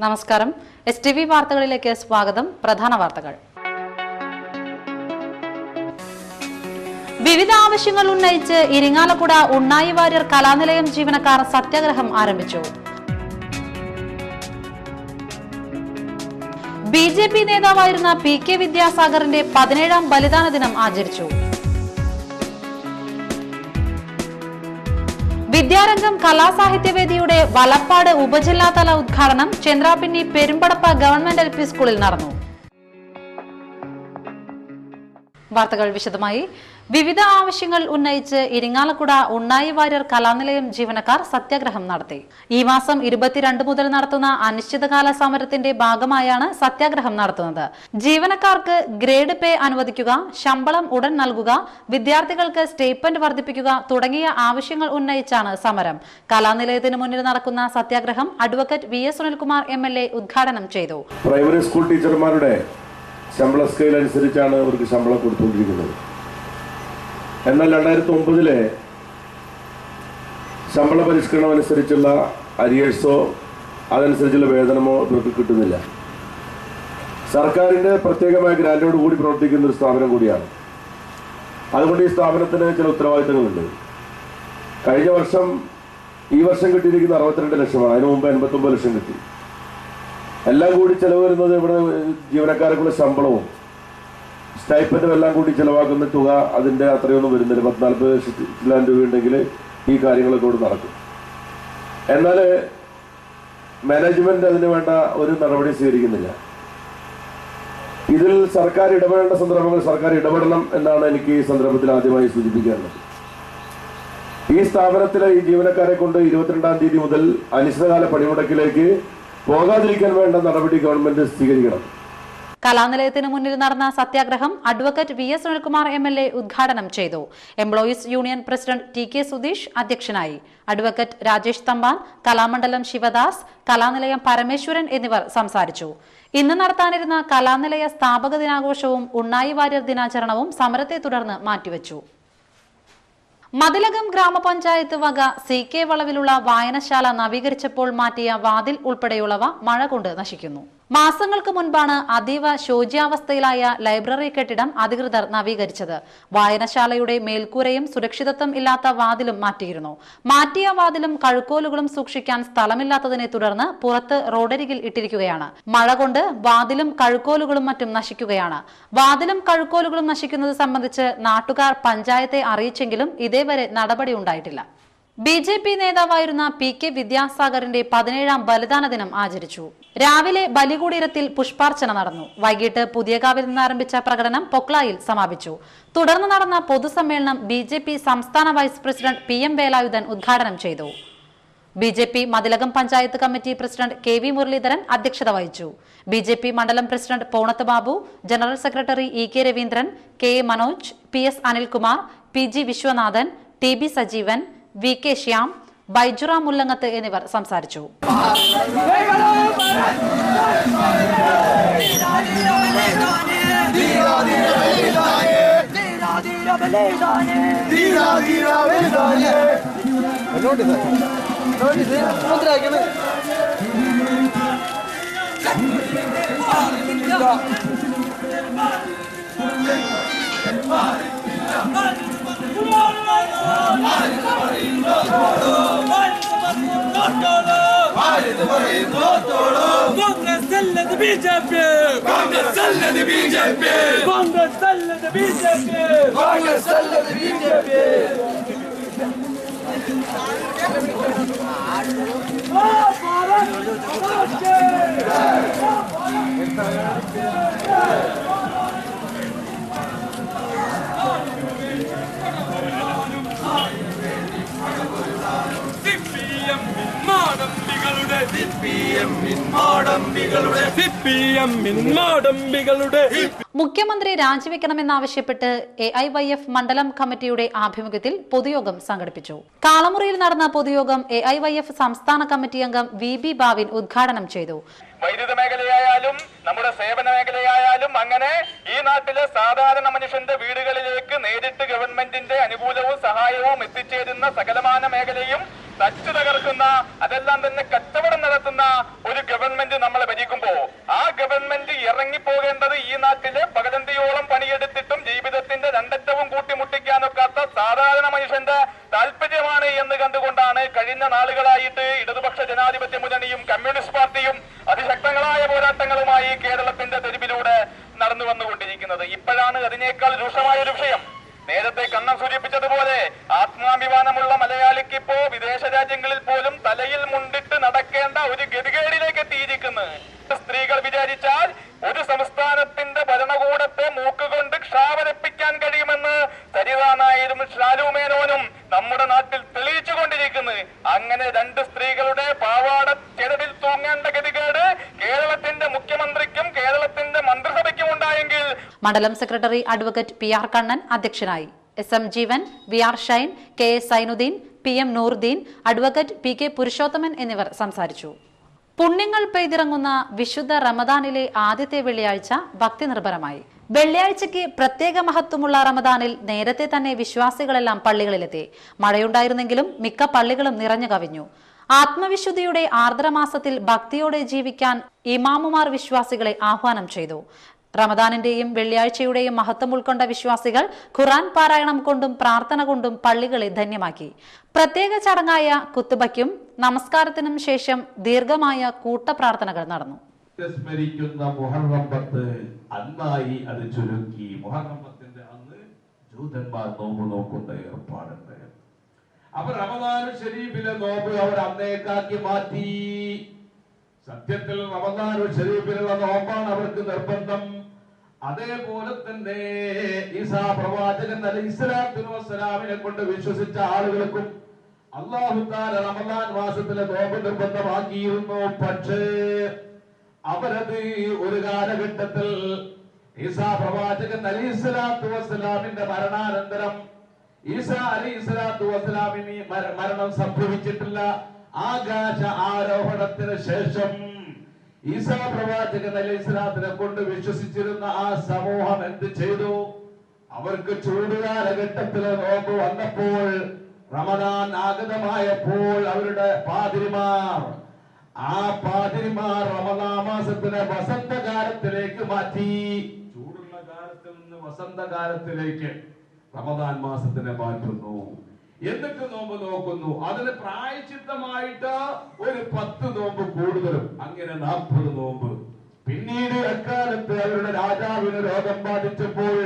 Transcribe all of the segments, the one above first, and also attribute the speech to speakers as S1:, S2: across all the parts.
S1: നമസ്കാരം. STV വാർത്തകളിലേക്ക് സ്വാഗതം. പ്രധാന വാർത്തകൾ. വിവിധ ആവശ്യങ്ങൾ ഉന്നയിച്ച് ഇരിങ്ങാലക്കുട ഉണ്ണായി വാര്യർ കലാനിലയം ജീവനക്കാർ സത്യാഗ്രഹം ആരംഭിച്ചു. BJP നേതാവായിരുന്ന PK വിദ്യാസാഗറിന്റെ 17ാം ബലിദാന ദിനം ആചരിച്ചു. വിദ്യാരംഗം കലാസാഹിത്യവേദിയുടെ വലപ്പാട് ഉപജില്ലാതല ഉദ്ഘാടനം ചന്ദ്രാപിന്നി പെരുമ്പടപ്പ ഗവൺമെന്റ് LP സ്കൂളിൽ നടന്നു. വാർത്തകൾ വിശദമായി. വിവിധ ആവശ്യങ്ങൾ ഉന്നയിച്ച് ഇരിങ്ങാലക്കുട ഉണ്ണായി വാര്യർ കലാനിലയം ജീവനക്കാർ സത്യാഗ്രഹം നടത്തി. ഈ മാസം 22 മുതൽ നടത്തുന്ന അനിശ്ചിതകാല സമരത്തിന്റെ ഭാഗമായാണ് സത്യാഗ്രഹം നടത്തുന്നത്. ജീവനക്കാർക്ക് ഗ്രേഡ് പേ അനുവദിക്കുക, ശമ്പളം ഉടൻ നൽകുക, വിദ്യാർത്ഥികൾക്ക് സ്റ്റൈപ്പൻഡ് വർദ്ധിപ്പിക്കുക തുടങ്ങിയ ആവശ്യങ്ങൾ ഉന്നയിച്ചാണ് സമരം. കലാനിലയത്തിന് മുന്നിൽ നടക്കുന്ന സത്യാഗ്രഹം അഡ്വക്കേറ്റ് VS സുനിൽകുമാർ MLA ഉദ്ഘാടനം ചെയ്തു.
S2: പ്രൈമറി സ്കൂൾ ടീച്ചർമാരുടെ ശമ്പള സ്കെയിൽ അനുസരിച്ചാണ് അവർക്ക് ശമ്പളം കൊടുത്തുകൊണ്ടിരിക്കുന്നത്. എന്നാൽ 2009 ശമ്പള പരിഷ്കരണം അനുസരിച്ചുള്ള അരിയേഴ്സോ അതനുസരിച്ചുള്ള വേതനമോ ഇവർക്ക് കിട്ടുന്നില്ല. സർക്കാരിൻ്റെ പ്രത്യേകമായ ഗ്രാൻഡോട് കൂടി പ്രവർത്തിക്കുന്ന ഒരു സ്ഥാപനം കൂടിയാണ്. അതുകൊണ്ട് ഈ സ്ഥാപനത്തിന് ചില ഉത്തരവാദിത്തങ്ങളുണ്ട്. കഴിഞ്ഞ വർഷം ഈ വർഷം കിട്ടിയിരിക്കുന്ന 62 ലക്ഷമാണ്. അതിനു മുമ്പ് 89 ലക്ഷം കിട്ടി. എല്ലാം കൂടി ചിലവ് വരുന്നത് ഇവിടെ ജീവനക്കാർക്കുള്ള ശമ്പളവും സ്റ്റൈപ്പൻഡും എല്ലാം കൂടി ചിലവാക്കുന്ന തുക അതിൻ്റെ അത്രയൊന്നും വരുന്നില്ല. 40-40 ലക്ഷം രൂപ ഉണ്ടെങ്കിൽ ഈ കാര്യങ്ങളൊക്കെ ഇവിടെ നടക്കും. എന്നാൽ മാനേജ്മെന്റ് അതിന് വേണ്ട ഒരു നടപടി സ്വീകരിക്കുന്നില്ല. ഇതിൽ സർക്കാർ ഇടപെടേണ്ട സന്ദർഭങ്ങൾ സർക്കാർ ഇടപെടണം എന്നാണ് എനിക്ക് ഈ സന്ദർഭത്തിൽ ആദ്യമായി സൂചിപ്പിക്കാനുള്ളത്. ഈ സ്ഥാപനത്തിലെ ഈ ജീവനക്കാരെ കൊണ്ട് 22-ാം തീയതി മുതൽ അനിശ്ചിതകാല പണിമുടക്കിലേക്ക് പോകാതിരിക്കാൻ വേണ്ട നടപടി ഗവൺമെന്റ് സ്വീകരിക്കണം.
S1: കലാനിലയത്തിന് മുന്നിൽ നടന്ന സത്യാഗ്രഹം അഡ്വക്കേറ്റ് VS സുനിൽകുമാർ MLA ഉദ്ഘാടനം ചെയ്തു. Employees union president TK Sudheesh അധ്യക്ഷനായി. അഡ്വക്കേറ്റ് രാജേഷ് തമ്പാൻ, കലാമണ്ഡലം ശിവദാസ്, കലാനിലയം പരമേശ്വരൻ എന്നിവർ സംസാരിച്ചു. ഇന്ന് നടത്താനിരുന്ന കലാനിലയ സ്ഥാപക ദിനാഘോഷവും ഉണ്ണായി വാര്യർ ദിനാചരണവും സമരത്തെ തുടർന്ന് മാറ്റിവെച്ചു. മതിലകം ഗ്രാമപഞ്ചായത്ത് വക CK വളവിലുള്ള വായനശാല നവീകരിച്ചപ്പോൾ മാറ്റിയ വാതിൽ ഉൾപ്പെടെയുള്ളവ മഴ കൊണ്ട് നശിക്കുന്നു. മാസങ്ങൾക്ക് മുൻപാണ് അതീവ ശോച്യാവസ്ഥയിലായ ലൈബ്രറി കെട്ടിടം അധികൃതർ നവീകരിച്ചത്. വായനശാലയുടെ മേൽക്കൂരയും സുരക്ഷിതത്വം ഇല്ലാത്ത വാതിലും മാറ്റിയിരുന്നു. മാറ്റിയ വാതിലും കഴുക്കോലുകളും സൂക്ഷിക്കാൻ സ്ഥലമില്ലാത്തതിനെ തുടർന്ന് പുറത്ത് റോഡരികിൽ ഇട്ടിരിക്കുകയാണ്. മഴ കൊണ്ട് വാതിലും കഴുക്കോലുകളും മറ്റും നശിക്കുകയാണ്. വാതിലും കഴുക്കോലുകളും നശിക്കുന്നത് സംബന്ധിച്ച് നാട്ടുകാർ പഞ്ചായത്തെ അറിയിച്ചെങ്കിലും ഇതേവരെ നടപടി ഉണ്ടായിട്ടില്ല. BJP നേതാവായിരുന്ന PK വിദ്യാസാഗറിന്റെ 17ാം ബലിദാന ദിനം ആചരിച്ചു. രാവിലെ ബലികുടീരത്തിൽ പുഷ്പാർച്ചന നടന്നു. വൈകിട്ട് പുതിയകാവിൽ നിന്ന് ആരംഭിച്ച പ്രകടനം പൊക്ലായിൽ സമാപിച്ചു. തുടർന്ന് നടന്ന പൊതുസമ്മേളനം BJP സംസ്ഥാന വൈസ് പ്രസിഡന്റ് PM വേലായുധൻ ഉദ്ഘാടനം ചെയ്തു. BJP Mathilakam panchayat committee president KV Muraleedharan അധ്യക്ഷത വഹിച്ചു. BJP മണ്ഡലം president Ponath Babu, general secretary EK Raveendran, KA Manoj, PS Anilkumar, PG Viswanathan, TB Sajeevan, VK Shyam, ബൈജുറ മുല്ലങ്ങത്ത് എന്നിവർ സംസാരിച്ചു. മുഖ്യമന്ത്രി രാജിവെക്കണമെന്നാവശ്യപ്പെട്ട് AIYF മണ്ഡലം കമ്മിറ്റിയുടെ ആഭിമുഖ്യത്തിൽ പൊതുയോഗം സംഘടിപ്പിച്ചു. കാളമുറിയിൽ നടന്ന പൊതുയോഗം AIYF സംസ്ഥാന കമ്മിറ്റി അംഗം VB ബാവിൻ ഉദ്ഘാടനം ചെയ്തു.
S3: വൈദ്യുത മേഖലയായാലും നമ്മുടെ സേവന മേഖലയായാലും അങ്ങനെ ഈ നാട്ടിലെ സാധാരണ മനുഷ്യന്റെ വീടുകളിലേക്ക് നേരിട്ട് ഗവൺമെന്റിന്റെ അനുകൂലവും സഹായവും എത്തിച്ചേരുന്ന സകലമാന മേഖലയും തച്ചു തകർക്കുന്ന, അതെല്ലാം തന്നെ കച്ചവടം നടത്തുന്ന ഒരു ഗവൺമെന്റ് നമ്മുടെ ഇറങ്ങിപ്പോകേണ്ടത് ഈ നാട്ടിലെ പകലന്തിയോളം പണിയെടുത്തിട്ടും ജീവിതത്തിന്റെ രണ്ടറ്റവും കൂട്ടിമുട്ടിക്കാനൊക്കാത്ത സാധാരണ മനുഷ്യന്റെ താല്പര്യമാണ് എന്ന് കണ്ടുകൊണ്ടാണ് കഴിഞ്ഞ നാളുകളായിട്ട് ഇടതുപക്ഷ ജനാധിപത്യ മുന്നണിയും കമ്മ്യൂണിസ്റ്റ് പാർട്ടിയും അതിശക്തങ്ങളായ പോരാട്ടങ്ങളുമായി കേരളത്തിന്റെ തെരുവിലൂടെ നടന്നു വന്നുകൊണ്ടിരിക്കുന്നത്. ഇപ്പോഴാണ് അതിനേക്കാൾ രൂക്ഷമായ ഒരു വിഷയം. നേരത്തെ കണ്ണൻ സൂചിപ്പിച്ചതുപോലെ ആത്മാഭിമാനമുള്ള മലയാളിക്ക് ഇപ്പോ വിദേശ രാജ്യങ്ങളിൽ പോലും തലയിൽ മുണ്ടിട്ട് നടക്കേണ്ട ഒരു ഗതികേടിലേക്ക് എത്തിയിരിക്കുന്നു. സ്ത്രീകൾ വിചാരിച്ചാൽ ഒരു സംസ്ഥാനത്തിന്റെ ഭരണകൂടത്തെ മൂക്കുകൊണ്ട് ക്ഷാമരപ്പിക്കാൻ കഴിയുമെന്ന് സരിതാ നായരും ഷാലു മേനോനും നമ്മുടെ നാട്ടിൽ തെളിയിച്ചുകൊണ്ടിരിക്കുന്നു. അങ്ങനെ രണ്ട് സ്ത്രീകളുടെ പാവാട ചെലവിൽ തൂങ്ങേണ്ട ഗതികേട് കേരളത്തിന്റെ മുഖ്യമന്ത്രിക്കും കേരളത്തിന്റെ മന്ത്രിസഭയ്ക്കും ഉണ്ടായെങ്കിൽ.
S1: മണ്ഡലം സെക്രട്ടറി അഡ്വക്കേറ്റ് PR കണ്ണൻ അധ്യക്ഷനായി. SM Jeevan, VR Shine, KS Sainudheen, PM Nooruddeen, advocate PK Purushothaman എന്നിവർ സംസാരിച്ചു. പുണ്യങ്ങൾ പെയ്തിറങ്ങുന്ന വിശുദ്ധ റമദാനിലെ ആദ്യത്തെ വെള്ളിയാഴ്ച ഭക്തി നിർഭരമായി. വെള്ളിയാഴ്ചയ്ക്ക് പ്രത്യേക മഹത്വമുള്ള റമദാനിൽ നേരത്തെ തന്നെ വിശ്വാസികളെല്ലാം പള്ളികളിലെത്തി. മഴയുണ്ടായിരുന്നെങ്കിലും മിക്ക പള്ളികളും നിറഞ്ഞു കവിഞ്ഞു. ആത്മവിശുദ്ധിയുടെ ആർദ്രമാസത്തിൽ ഭക്തിയോടെ ജീവിക്കാൻ ഇമാമുമാർ വിശ്വാസികളെ ആഹ്വാനം ചെയ്തു. റമദാനിന്റെയും വെള്ളിയാഴ്ചയുടെയും മഹത്വം ഉൾക്കൊണ്ട വിശ്വാസികൾ ഖുർആൻ പാരായണം കൊണ്ടും പ്രാർത്ഥന കൊണ്ടും പള്ളികളെ ധന്യമാക്കി. പ്രത്യേക ചടങ്ങായ കുത്തുബയ്ക്കും നമസ്കാരത്തിനും ശേഷം ദീർഘമായ കൂട്ടപ്രാർത്ഥനകൾ നടന്നു.
S4: സ്മരിക്കുന്ന മുഹറം 10 അന്നായി അത് ചുരുക്കി. മുഹറം 10ന്റെ അന്ന് ജൂതന്മാർ നോമ്പ് നോക്കുന്ന ഏർപ്പാടുണ്ട്. അപ്പൊ റമദാനുൽ ശരീഫിലെ നോമ്പ് അവർ അന്നേക്കാക്കി മാറ്റി. സത്യത്തിൽ റമദാനുൽ ശരീഫിലുള്ള നോമ്പാണ് അവർക്ക് നിർബന്ധം. അതേപോലെ തന്നെ ഈസാ പ്രവാചകൻ അലൈഹിസ്സലാത്തു വസ്സലാമിനെ കൊണ്ട് വിശ്വസിച്ച ആളുകൾക്കും അല്ലാഹു തആല റമദാൻ മാസത്തിലെ നോമ്പ് നിർബന്ധമാക്കിയിരുന്നു. പക്ഷേ അവരത് ഒരു കാലഘട്ടത്തിൽ ഈസാ പ്രവാചകൻ അലൈഹിസ്സലാത്തു വസ്സലാമിന്റെ മരണാനന്തരം ഈസാ അലൈഹിസ്സലാത്തു വസ്സലാമിന് മരണം സംഭവിച്ചിട്ടില്ല. ആകാശ ആരോഹണത്തിന് ശേഷം ഈസാ പ്രവാചകൻ അലൈഹിസ്സലാത്തിനെ കൊണ്ട് വിശ്വസിച്ചിരുന്ന ആ സമൂഹം എന്ത് ചെയ്തു? അവർക്ക് ചൂടുകാലഘട്ടത്തിലെ നോമ്പ് വന്നപ്പോൾ, റമദാൻ ആഗതമായപ്പോൾ അവരുടെ പാതിരിമാർ റമദാൻ മാസത്തിനെ വസന്തകാലത്തിലേക്ക് മാറ്റി. ചൂടുള്ള കാലത്തിൽ നിന്ന് വസന്തകാലത്തിലേക്ക് റമദാൻ മാസത്തിനെ മാറ്റുന്നു. എന്നിട്ട് നോമ്പ് നോക്കുന്നു. അതിന് പ്രായശ്ചിത്തമായിട്ട് ഒരു 10 നോമ്പ് കൂടുതലും, അങ്ങനെ 40 നോമ്പ്. പിന്നീട് അക്കാലത്ത് അവരുടെ രാജാവിന് രോഗം ബാധിച്ചപ്പോൾ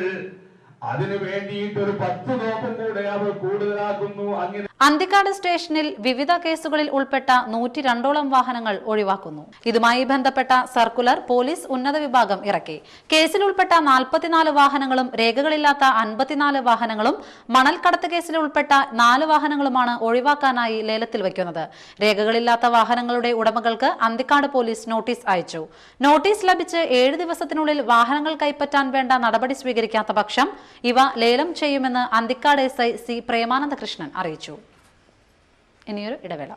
S4: അതിനു വേണ്ടിയിട്ട് ഒരു 10 നോമ്പും കൂടെ അവർ കൂടുതലാക്കുന്നു. അങ്ങനെ
S1: അന്തിക്കാട് സ്റ്റേഷനിൽ വിവിധ കേസുകളിൽ ഉൾപ്പെട്ട 102ഓളം വാഹനങ്ങൾ ഒഴിവാക്കുന്നു. ഇതുമായി ബന്ധപ്പെട്ട സർക്കുലർ പോലീസ് ഉന്നത വിഭാഗം ഇറക്കി. കേസിൽ ഉൾപ്പെട്ട 44 വാഹനങ്ങളും രേഖകളില്ലാത്ത 54 വാഹനങ്ങളും മണൽക്കടത്ത് കേസിൽ ഉൾപ്പെട്ട 4 വാഹനങ്ങളുമാണ് ഒഴിവാക്കാനായി ലേലത്തിൽ വയ്ക്കുന്നത്. രേഖകളില്ലാത്ത വാഹനങ്ങളുടെ ഉടമകൾക്ക് അന്തിക്കാട് പോലീസ് നോട്ടീസ് അയച്ചു. നോട്ടീസ് ലഭിച്ച് 7 ദിവസത്തിനുള്ളിൽ വാഹനങ്ങൾ കൈപ്പറ്റാൻ വേണ്ട നടപടി സ്വീകരിക്കാത്ത പക്ഷം ഇവ ലേലം ചെയ്യുമെന്ന് അന്തിക്കാട് SI C പ്രേമാനന്ദ കൃഷ്ണൻ അറിയിച്ചു. ഇനിയൊരു ഇടവേള.